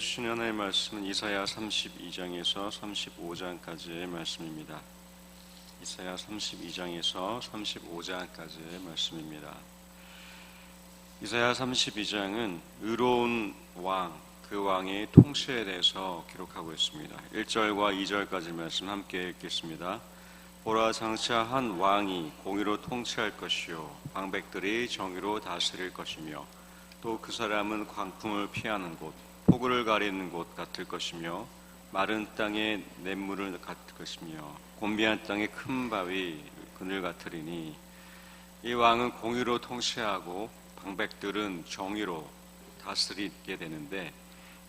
주신 하나님의 말씀은 이사야 32장에서 35장까지의 말씀입니다. 이사야 32장에서 35장까지의 말씀입니다. 이사야 32장은 의로운 왕, 그 왕의 통치에 대해서 기록하고 있습니다. 1절과 2절까지 말씀 함께 읽겠습니다. 보라, 장차 한 왕이 공의로 통치할 것이요 방백들이 정의로 다스릴 것이며 또 그 사람은 광풍을 피하는 곳, 폭우를 가리는 곳 같을 것이며 마른 땅에 냇물을 같을 것이며 곤비한 땅에 큰 바위 그늘 같으리니 이 왕은 공의로 통치하고 방백들은 정의로 다스리게 되는데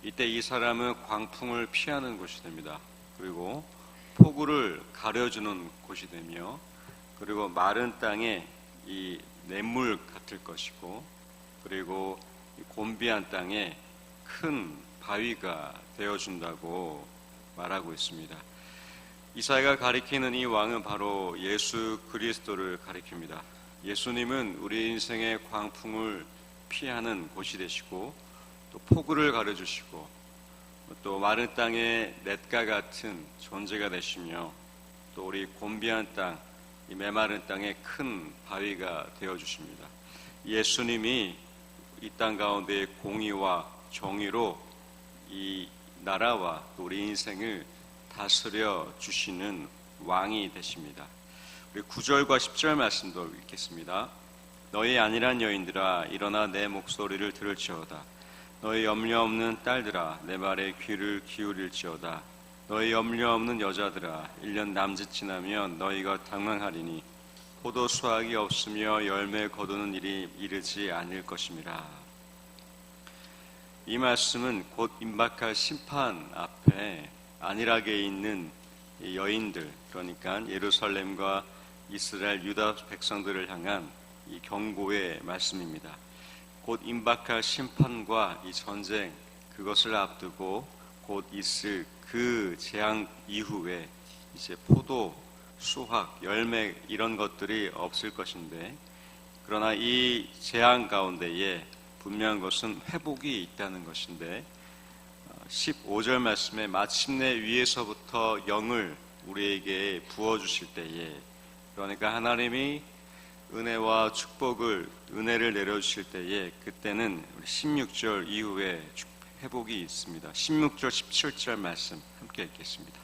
이때 이 사람은 광풍을 피하는 곳이 됩니다. 그리고 폭우를 가려주는 곳이 되며 그리고 마른 땅에 이 냇물 같을 것이고 그리고 곤비한 땅에 큰 바위가 되어준다고 말하고 있습니다. 이사야가 가리키는 이 왕은 바로 예수 그리스도를 가리킵니다. 예수님은 우리 인생의 광풍을 피하는 곳이 되시고 또 폭우를 가려주시고 또 마른 땅에 냇가 같은 존재가 되시며 또 우리 곤비한 땅, 이 메마른 땅에 큰 바위가 되어주십니다. 예수님이 이 땅 가운데 공의와 정의로 이 나라와 우리 인생을 다스려 주시는 왕이 되십니다. 우리 9절과 10절 말씀도 읽겠습니다. 너희 안일한 여인들아 일어나 내 목소리를 들을지어다. 너희 염려 없는 딸들아 내 말에 귀를 기울일지어다. 너희 염려 없는 여자들아 1년 남짓 지나면 너희가 당황하리니 포도 수확이 없으며 열매 거두는 일이 이르지 않을 것임이라. 이 말씀은 곧 임박할 심판 앞에 안일하게 있는 여인들, 그러니까 예루살렘과 이스라엘 유다 백성들을 향한 이 경고의 말씀입니다. 곧 임박할 심판과 이 전쟁, 그것을 앞두고 곧 있을 그 재앙 이후에 이제 포도, 수확, 열매 이런 것들이 없을 것인데 그러나 이 재앙 가운데에 분명한 것은 회복이 있다는 것인데 15절 말씀에 마침내 위에서부터 영을 우리에게 부어주실 때에 그러니까 하나님이 은혜와 축복을 은혜를 내려주실 때에 그때는 16절 이후에 회복이 있습니다. 16절 17절 말씀 함께 읽겠습니다.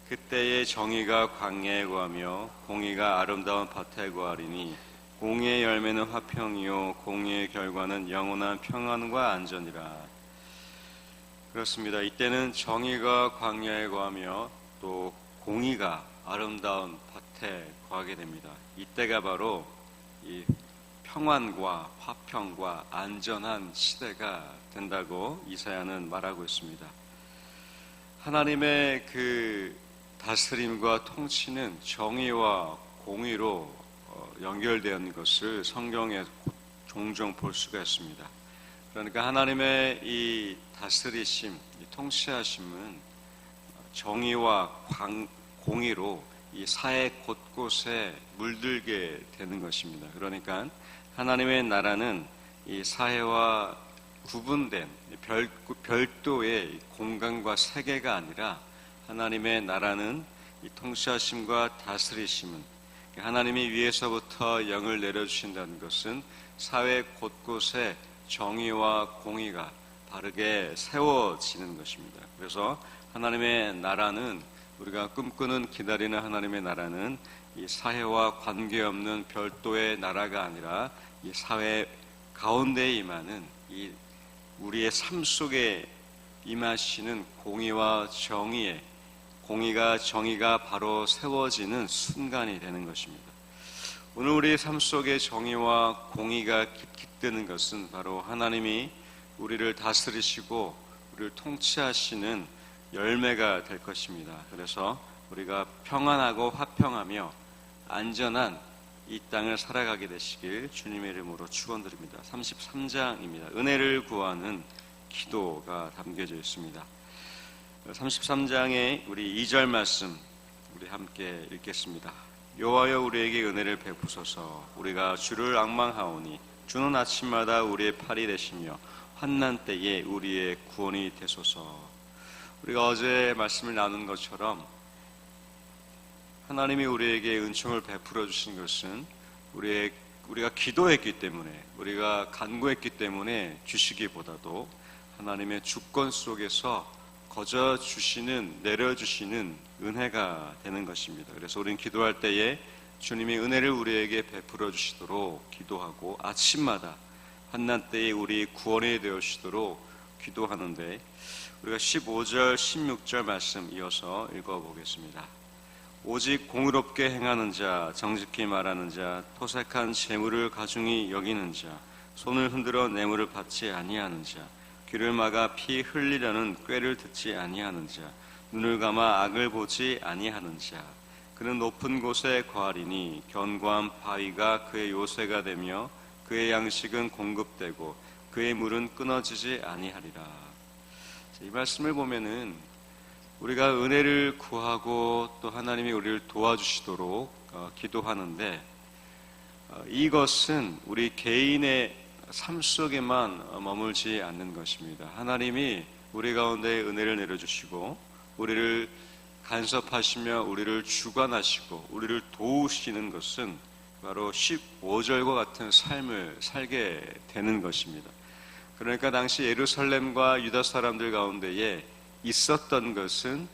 그때의 정의가 광야에 거하며 공의가 아름다운 밭에 거하리니 공의의 열매는 화평이요 공의의 결과는 영원한 평안과 안전이라. 그렇습니다. 이때는 정의가 광야에 거하며 또 공의가 아름다운 밭에 거하게 됩니다. 이때가 바로 이 평안과 화평과 안전한 시대가 된다고 이사야는 말하고 있습니다. 하나님의 그 다스림과 통치는 정의와 공의로 연결되는 것을 성경에 종종 볼 수가 있습니다. 그러니까 하나님의 이 다스리심, 이 통치하심은 정의와 공의로 이 사회 곳곳에 물들게 되는 것입니다. 그러니까 하나님의 나라는 이 사회와 구분된 별도의 공간과 세계가 아니라 하나님의 나라는 이 통치하심과 다스리심은 하나님이 위에서부터 영을 내려주신다는 것은 사회 곳곳에 정의와 공의가 바르게 세워지는 것입니다. 그래서 하나님의 나라는 우리가 꿈꾸는 기다리는 하나님의 나라는 이 사회와 관계없는 별도의 나라가 아니라 이 사회 가운데에 임하는 이 우리의 삶 속에 임하시는 공의와 정의의 공의가 정의가 바로 세워지는 순간이 되는 것입니다. 오늘 우리의 삶 속에 정의와 공의가 깃드는 것은 바로 하나님이 우리를 다스리시고 우리를 통치하시는 열매가 될 것입니다. 그래서 우리가 평안하고 화평하며 안전한 이 땅을 살아가게 되시길 주님의 이름으로 축원드립니다. 33장입니다. 은혜를 구하는 기도가 담겨져 있습니다. 33장의 우리 2절 말씀 우리 함께 읽겠습니다. 여호와여 우리에게 은혜를 베푸소서. 우리가 주를 앙망하오니 주는 아침마다 우리의 팔이 되시며 환난 때에 우리의 구원이 되소서. 우리가 어제 말씀을 나눈 것처럼 하나님이 우리에게 은총을 베풀어 주신 것은 우리가 기도했기 때문에, 우리가 간구했기 때문에 주시기보다도 하나님의 주권 속에서 거저 주시는, 내려주시는 은혜가 되는 것입니다. 그래서 우리는 기도할 때에 주님이 은혜를 우리에게 베풀어 주시도록 기도하고, 아침마다 환난 때에 우리 구원이 되어 주시도록 기도하는데, 우리가 15절, 16절 말씀 이어서 읽어보겠습니다. 오직 공의롭게 행하는 자, 정직히 말하는 자, 토색한 재물을 가중히 여기는 자, 손을 흔들어 뇌물을 받지 아니하는 자, 귀를 막아 피 흘리려는 꾀를 듣지 아니하는 자, 눈을 감아 악을 보지 아니하는 자, 그는 높은 곳에 거하리니 견고한 바위가 그의 요새가 되며 그의 양식은 공급되고 그의 물은 끊어지지 아니하리라. 이 말씀을 보면은 우리가 은혜를 구하고 또 하나님이 우리를 도와주시도록 기도하는데, 이것은 우리 개인의 삶 속에만 머물지 않는 것입니다. 하나님이 우리 가운데 은혜를 내려주시고 우리를 간섭하시며 우리를 주관하시고 우리를 도우시는 것은 바로 15절과 같은 삶을 살게 되는 것입니다. 그러니까 당시 예루살렘과 유다 사람들 가운데에 있었던 것은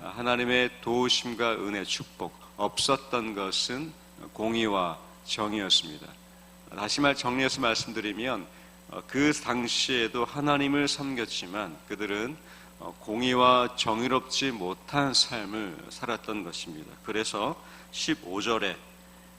하나님의 도우심과 은혜, 축복, 없었던 것은 공의와 정의였습니다. 다시 정리해서 말씀드리면, 그 당시에도 하나님을 섬겼지만 그들은 공의와 정의롭지 못한 삶을 살았던 것입니다. 그래서 15절에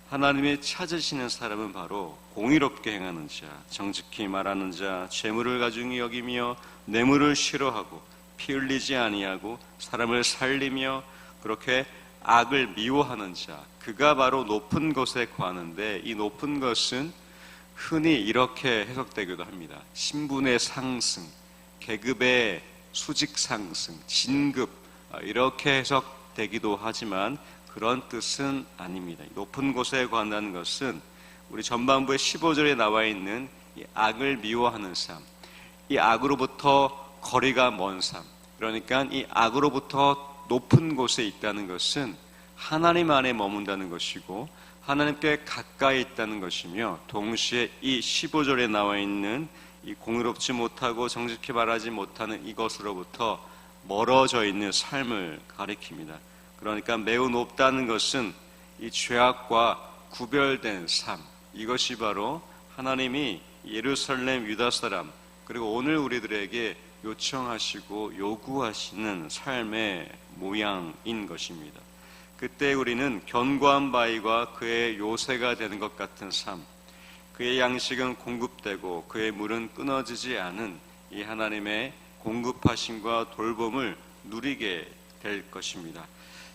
하나님이 찾으시는 사람은 바로 공의롭게 행하는 자, 정직히 말하는 자, 재물을 가중히 여기며 뇌물을 싫어하고 피 흘리지 아니하고 사람을 살리며 그렇게 악을 미워하는 자, 그가 바로 높은 곳에 거하는데, 이 높은 것은 흔히 이렇게 해석되기도 합니다. 신분의 상승, 계급의 수직 상승, 진급, 이렇게 해석되기도 하지만 그런 뜻은 아닙니다. 높은 곳에 거한다는 것은 우리 전반부의 15절에 나와 있는 이 악을 미워하는 삶, 이 악으로부터 거리가 먼 삶, 그러니까 이 악으로부터 높은 곳에 있다는 것은 하나님 안에 머문다는 것이고 하나님께 가까이 있다는 것이며, 동시에 이 15절에 나와 있는 이 공의롭지 못하고 정직히 말하지 못하는 이것으로부터 멀어져 있는 삶을 가리킵니다. 그러니까 매우 높다는 것은 이 죄악과 구별된 삶, 이것이 바로 하나님이 예루살렘 유다 사람 그리고 오늘 우리들에게 요청하시고 요구하시는 삶의 모양인 것입니다. 그때 우리는 견고한 바위와 그의 요새가 되는 것 같은 삶, 그의 양식은 공급되고 그의 물은 끊어지지 않은 이 하나님의 공급하심과 돌봄을 누리게 될 것입니다.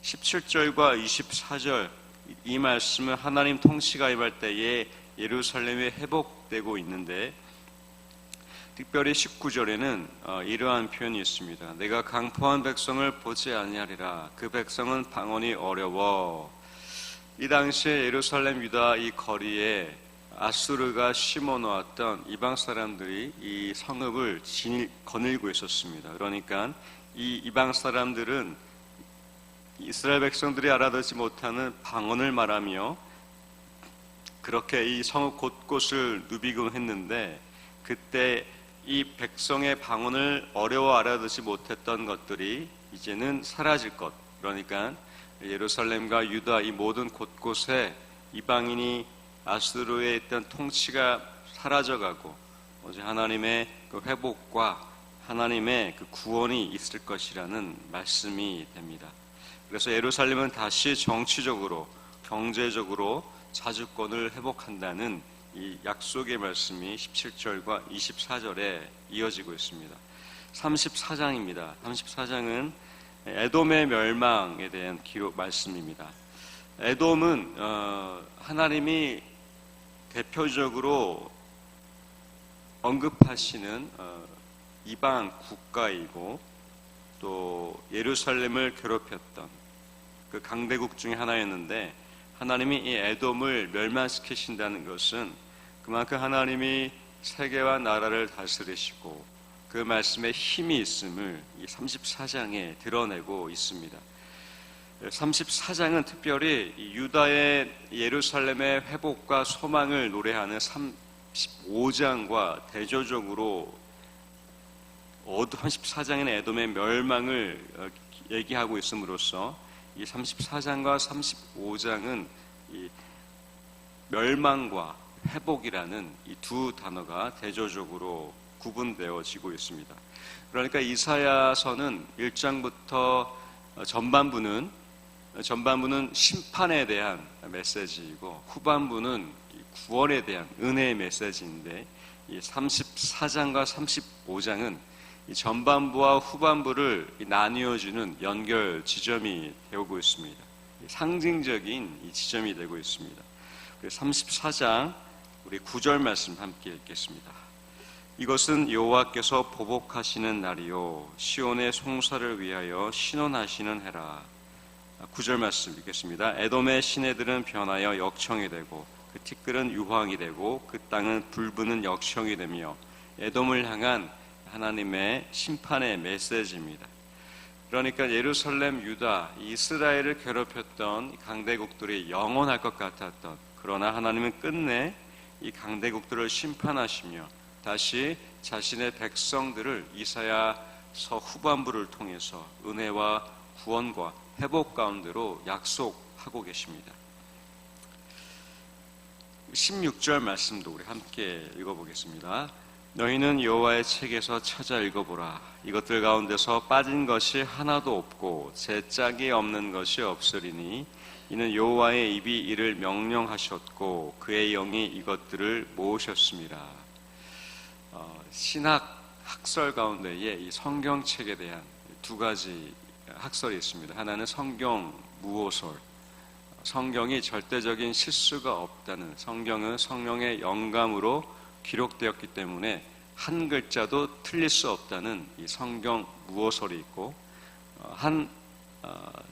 17절과 24절 이 말씀은 하나님 통치가 임할 때에 예루살렘이 회복되고 있는데, 특별히 19절에는 이러한 표현이 있습니다. 내가 강포한 백성을 보지 아니하리라. 그 백성은 방언이 어려워. 이 당시에 예루살렘 유다 이 거리에 아수르가 심어놓았던 이방 사람들이 이 성읍을 거닐고 있었습니다. 그러니까 이 이방 사람들은 이스라엘 백성들이 알아듣지 못하는 방언을 말하며 그렇게 이 성읍 곳곳을 누비곤 했는데, 그때 이 백성의 방언을 어려워 알아듣지 못했던 것들이 이제는 사라질 것, 그러니까 예루살렘과 유다 이 모든 곳곳에 이방인이 아수르에 있던 통치가 사라져가고 오직 하나님의 그 회복과 하나님의 그 구원이 있을 것이라는 말씀이 됩니다. 그래서 예루살렘은 다시 정치적으로, 경제적으로 자주권을 회복한다는 이 약속의 말씀이 17절과 24절에 이어지고 있습니다. 34장입니다. 34장은 에돔의 멸망에 대한 기록 말씀입니다. 에돔은 하나님이 대표적으로 언급하시는 이방 국가이고 또 예루살렘을 괴롭혔던 그 강대국 중에 하나였는데, 하나님이 이 에돔을 멸망시키신다는 것은 그만큼 하나님이 세계와 나라를 다스리시고 그 말씀에 힘이 있음을 이 34장에 드러내고 있습니다. 34장은 특별히 유다의 예루살렘의 회복과 소망을 노래하는 35장과 대조적으로 34장에는 에돔의 멸망을 얘기하고 있음으로써 이 34장과 35장은 이 멸망과 회복이라는 이 두 단어가 대조적으로 구분되어지고 있습니다. 그러니까 이사야서는 1장부터 전반부는 심판에 대한 메시지이고 후반부는 구원에 대한 은혜의 메시지인데 이 34장과 35장은 이 전반부와 후반부를 나뉘어주는 연결 지점이 되고 있습니다. 상징적인 이 지점이 되고 있습니다. 34장 우리 9절 말씀 함께 읽겠습니다. 이것은 여호와께서 보복하시는 날이요 시온의 송사를 위하여 신원하시는 해라. 9절 말씀 읽겠습니다. 에돔의 시내들은 변하여 역청이 되고 그 티끌은 유황이 되고 그 땅은 불부는 역청이 되며 에돔을 향한 하나님의 심판의 메시지입니다. 그러니까 예루살렘, 유다, 이스라엘을 괴롭혔던 강대국들이 영원할 것 같았던, 그러나 하나님은 끝내 이 강대국들을 심판하시며 다시 자신의 백성들을 이사야서 후반부를 통해서 은혜와 구원과 회복 가운데로 약속하고 계십니다. 16절 말씀도 우리 함께 읽어보겠습니다. 너희는 여호와의 책에서 찾아 읽어보라. 이것들 가운데서 빠진 것이 하나도 없고 제 짝이 없는 것이 없으리니 이는 여호와의 입이 이를 명령하셨고 그의 영이 이것들을 모으셨습니다. 신학 학설 가운데에 이 성경책에 대한 두 가지 학설이 있습니다. 하나는 성경 무호설, 성경이 절대적인 실수가 없다는, 성경은 성령의 영감으로 기록되었기 때문에 한 글자도 틀릴 수 없다는 이 성경 무호설이 있고, 한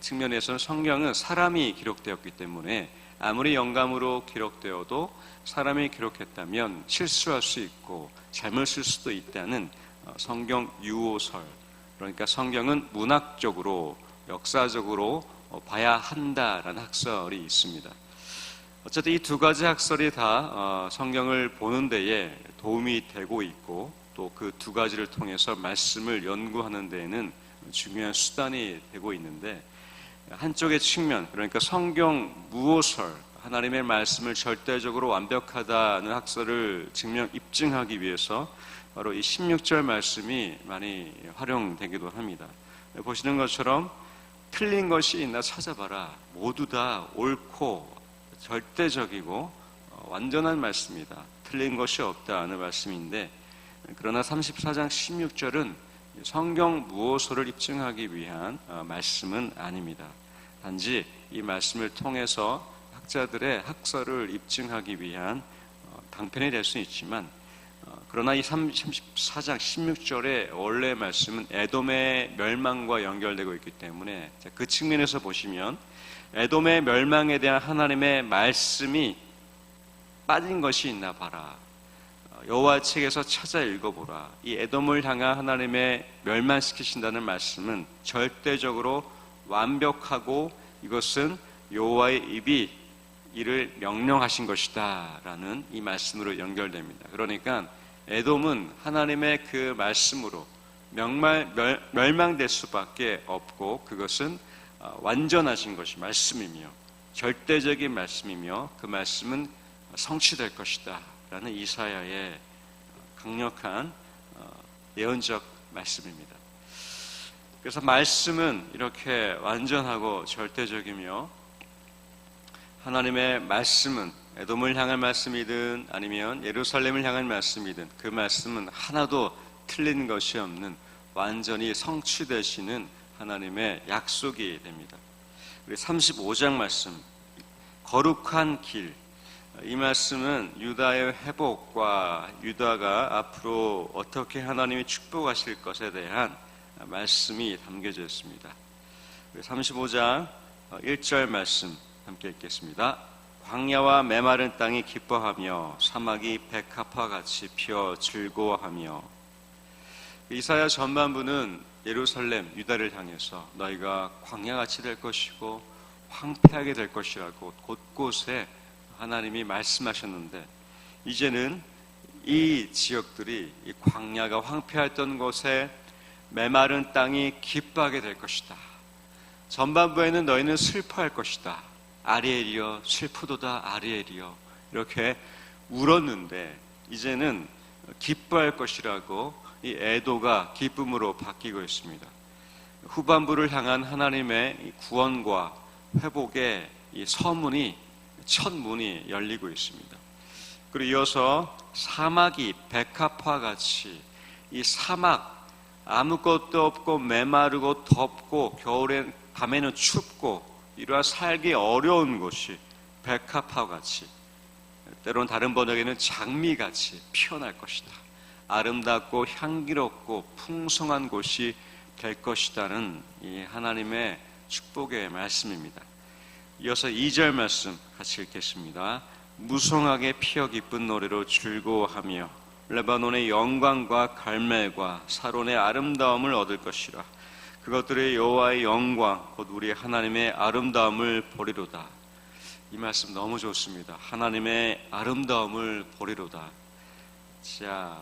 측면에서는 성경은 사람이 기록되었기 때문에 아무리 영감으로 기록되어도 사람이 기록했다면 실수할 수 있고 잘못 쓸 수도 있다는 성경 유호설, 그러니까 성경은 문학적으로 역사적으로 봐야 한다라는 학설이 있습니다. 어쨌든 이 두 가지 학설이 다 성경을 보는 데에 도움이 되고 있고 또 그 두 가지를 통해서 말씀을 연구하는 데에는 중요한 수단이 되고 있는데, 한쪽의 측면, 그러니까 성경 무호설, 하나님의 말씀을 절대적으로 완벽하다는 학설을 입증하기 위해서 바로 이 16절 말씀이 많이 활용되기도 합니다. 보시는 것처럼 틀린 것이 있나 찾아봐라. 모두 다 옳고 절대적이고 완전한 말씀이다. 틀린 것이 없다는 말씀인데, 그러나 34장 16절은 성경 무호설을 입증하기 위한 말씀은 아닙니다. 단지 이 말씀을 통해서 학자들의 학설을 입증하기 위한 방편이 될 수 있지만, 그러나 이 34장 16절의 원래 말씀은 에돔의 멸망과 연결되고 있기 때문에 그 측면에서 보시면 에돔의 멸망에 대한 하나님의 말씀이 빠진 것이 있나 봐라. 여호와 책에서 찾아 읽어보라. 이 에돔을 향한 하나님의 멸망시키신다는 말씀은 절대적으로 완벽하고 이것은 여호와의 입이 이를 명령하신 것이다 라는 이 말씀으로 연결됩니다. 그러니까 에돔은 하나님의 그 말씀으로 멸망될 수밖에 없고, 그것은 완전하신 것이 말씀이며 절대적인 말씀이며 그 말씀은 성취될 것이다 라는 이사야의 강력한 예언적 말씀입니다. 그래서 말씀은 이렇게 완전하고 절대적이며, 하나님의 말씀은 에돔을 향한 말씀이든 아니면 예루살렘을 향한 말씀이든 그 말씀은 하나도 틀린 것이 없는 완전히 성취되시는 하나님의 약속이 됩니다. 우리 35장 말씀, 거룩한 길, 이 말씀은 유다의 회복과 유다가 앞으로 어떻게 하나님이 축복하실 것에 대한 말씀이 담겨져 있습니다. 35장 1절 말씀 함께 읽겠습니다. 광야와 메마른 땅이 기뻐하며 사막이 백합화 같이 피어 즐거워하며. 이사야 전반부는 예루살렘, 유다를 향해서 너희가 광야같이 될 것이고 황폐하게 될 것이라고 곳곳에 하나님이 말씀하셨는데, 이제는 이 지역들이 이 광야가 황폐했던 곳에 메마른 땅이 기뻐하게 될 것이다. 전반부에는 너희는 슬퍼할 것이다. 아리엘이여 슬프도다 아리엘이여 이렇게 울었는데, 이제는 기뻐할 것이라고 이 애도가 기쁨으로 바뀌고 있습니다. 후반부를 향한 하나님의 구원과 회복의 이 서문이, 첫 문이 열리고 있습니다. 그리고 이어서 사막이 백합화 같이, 이 사막 아무것도 없고 메마르고 덥고 겨울엔 밤에는 춥고 이러한 살기 어려운 곳이 백합화 같이, 때로는 다른 번역에는 장미같이 피어날 것이다. 아름답고 향기롭고 풍성한 곳이 될 것이다는 이 하나님의 축복의 말씀입니다. 이어서 2절 말씀 같이 읽겠습니다. 무성하게 피어 기쁜 노래로 즐거워하며 레바논의 영광과 갈멜과 사론의 아름다움을 얻을 것이라. 그것들의 여호와의 영광 곧 우리 하나님의 아름다움을 보리로다. 이 말씀 너무 좋습니다. 하나님의 아름다움을 보리로다. 자,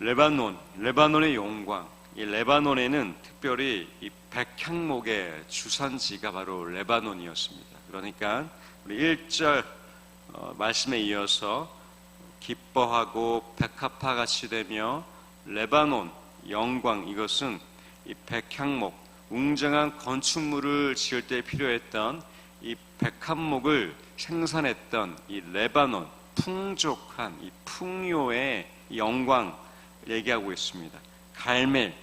레바논의 영광. 이 레바논에는 특별히 이 백향목의 주산지가 바로 레바논이었습니다. 그러니까 우리 1절 말씀에 이어서 기뻐하고 백합화 같이 되며 레바논 영광, 이것은 이 백향목, 웅장한 건축물을 지을 때 필요했던 이 백합목을 생산했던 이 레바논, 풍족한 이 풍요의 영광 얘기하고 있습니다. 갈멜,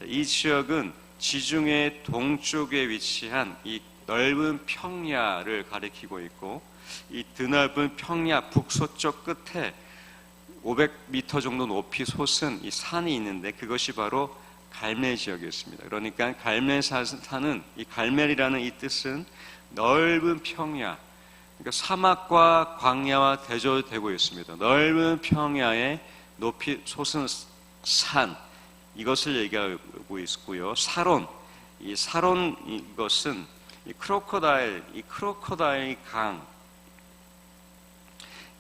이 지역은 지중해 동쪽에 위치한 이 넓은 평야를 가리키고 있고, 이 드넓은 평야 북서쪽 끝에 500m 정도 높이 솟은 이 산이 있는데, 그것이 바로 갈멜 지역이었습니다. 그러니까 갈멜 산은, 이 갈멜이라는 이 뜻은 넓은 평야, 그러니까 사막과 광야와 대조되고 있습니다. 넓은 평야에 높이 솟은 산, 이것을 얘기하고 있고요. 사론, 이 사론, 이것은 이 크로커다일 강,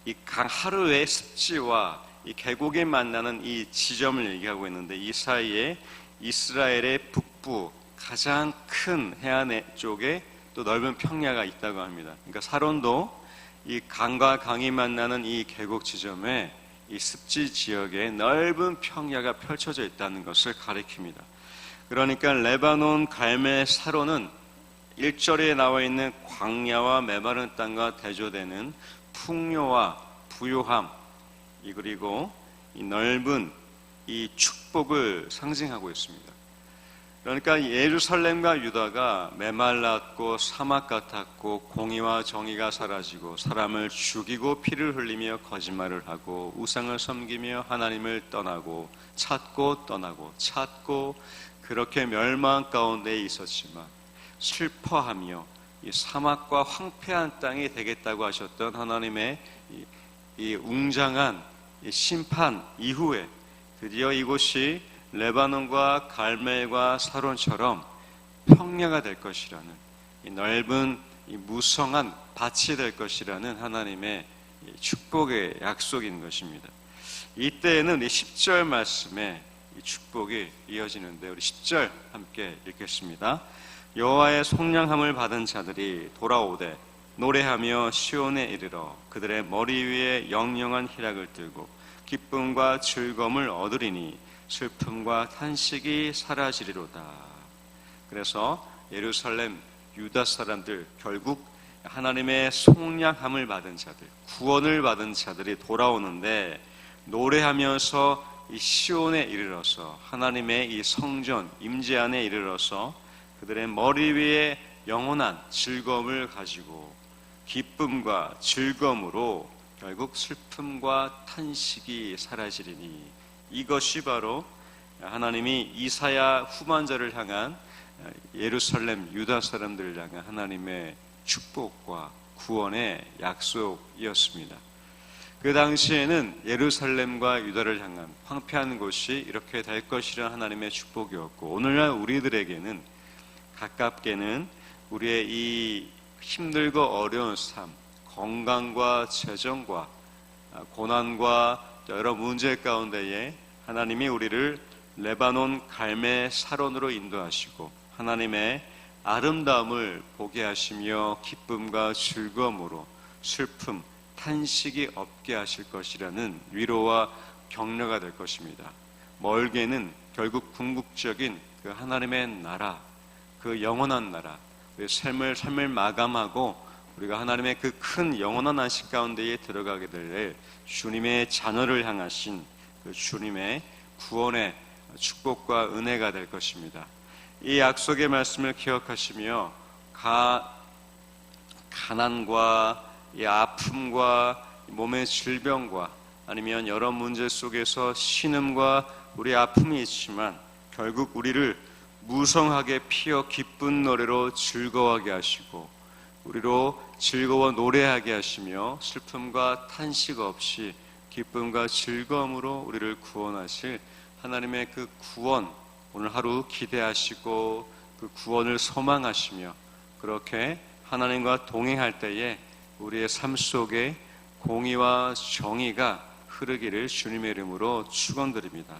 이 강 하루의 습지와 이 계곡에 만나는 이 지점을 얘기하고 있는데, 이 사이에 이스라엘의 북부 가장 큰 해안 쪽에 또 넓은 평야가 있다고 합니다. 그러니까 사론도 이 강과 강이 만나는 이 계곡 지점에 이 습지 지역에 넓은 평야가 펼쳐져 있다는 것을 가리킵니다. 그러니까 레바논, 갈멜, 사론은 1절에 나와 있는 광야와 메마른 땅과 대조되는 풍요와 부요함, 그리고 이 넓은 이 축복을 상징하고 있습니다. 그러니까 예루살렘과 유다가 메말랐고 사막 같았고 공의와 정의가 사라지고 사람을 죽이고 피를 흘리며 거짓말을 하고 우상을 섬기며 하나님을 떠나고 찾고 떠나고 찾고 그렇게 멸망 가운데 있었지만, 슬퍼하며 이 사막과 황폐한 땅이 되겠다고 하셨던 하나님의 이 웅장한 심판 이후에 드디어 이곳이 레바논과 갈멜과 사론처럼 평야가 될 것이라는, 이 넓은 이 무성한 밭이 될 것이라는 하나님의 축복의 약속인 것입니다. 이때에는 이 10절 말씀에 이 축복이 이어지는데, 우리 10절 함께 읽겠습니다. 여호와의 속량함을 받은 자들이 돌아오되 노래하며 시온에 이르러 그들의 머리 위에 영영한 희락을 들고 기쁨과 즐거움을 얻으리니 슬픔과 탄식이 사라지리로다. 그래서 예루살렘, 유다 사람들, 결국 하나님의 속량함을 받은 자들, 구원을 받은 자들이 돌아오는데, 노래하면서 이 시온에 이르러서 하나님의 이 성전 임재 안에 이르러서 그들의 머리 위에 영원한 즐거움을 가지고 기쁨과 즐거움으로 결국 슬픔과 탄식이 사라지리니, 이것이 바로 하나님이 이사야 후반절을 향한 예루살렘 유다 사람들을 향한 하나님의 축복과 구원의 약속이었습니다. 그 당시에는 예루살렘과 유다를 향한 황폐한 곳이 이렇게 될 것이라는 하나님의 축복이었고, 오늘날 우리들에게는 가깝게는 우리의 이 힘들고 어려운 삶, 건강과 재정과 고난과 여러 문제 가운데에 하나님이 우리를 레바논 갈매 사론으로 인도하시고 하나님의 아름다움을 보게 하시며 기쁨과 즐거움으로 슬픔, 탄식이 없게 하실 것이라는 위로와 격려가 될 것입니다. 멀게는 결국 궁극적인 그 하나님의 나라, 그 영원한 나라, 우리의 삶을 마감하고 우리가 하나님의 그 큰 영원한 안식 가운데에 들어가게 될 주님의 자녀를 향하신 그 주님의 구원의 축복과 은혜가 될 것입니다. 이 약속의 말씀을 기억하시며 가난과 이 아픔과 몸의 질병과 아니면 여러 문제 속에서 신음과 우리 아픔이 있지만 결국 우리를 무성하게 피어 기쁜 노래로 즐거워하게 하시고 우리로 즐거워 노래하게 하시며 슬픔과 탄식 없이 기쁨과 즐거움으로 우리를 구원하실 하나님의 그 구원, 오늘 하루 기대하시고 그 구원을 소망하시며 그렇게 하나님과 동행할 때에 우리의 삶 속에 공의와 정의가 흐르기를 주님의 이름으로 축원드립니다.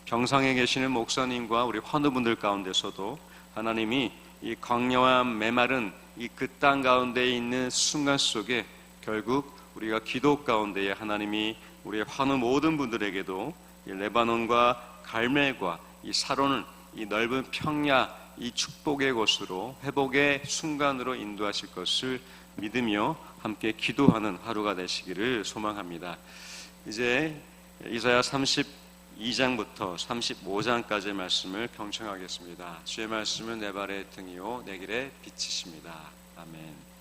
병상에 계시는 목사님과 우리 환우분들 가운데서도 하나님이 이 광야와 메마른 이 그 땅 가운데에 있는 순간 속에 결국 우리가 기도 가운데에 하나님이 우리의 환우 모든 분들에게도 이 레바논과 갈멜과 이 사론을 이 넓은 평야 이 축복의 곳으로 회복의 순간으로 인도하실 것을 믿으며 함께 기도하는 하루가 되시기를 소망합니다. 이제 이사야 32장부터 35장까지의 말씀을 경청하겠습니다. 주의 말씀은 내 발의 등이요 내 길의 빛이십니다. 아멘.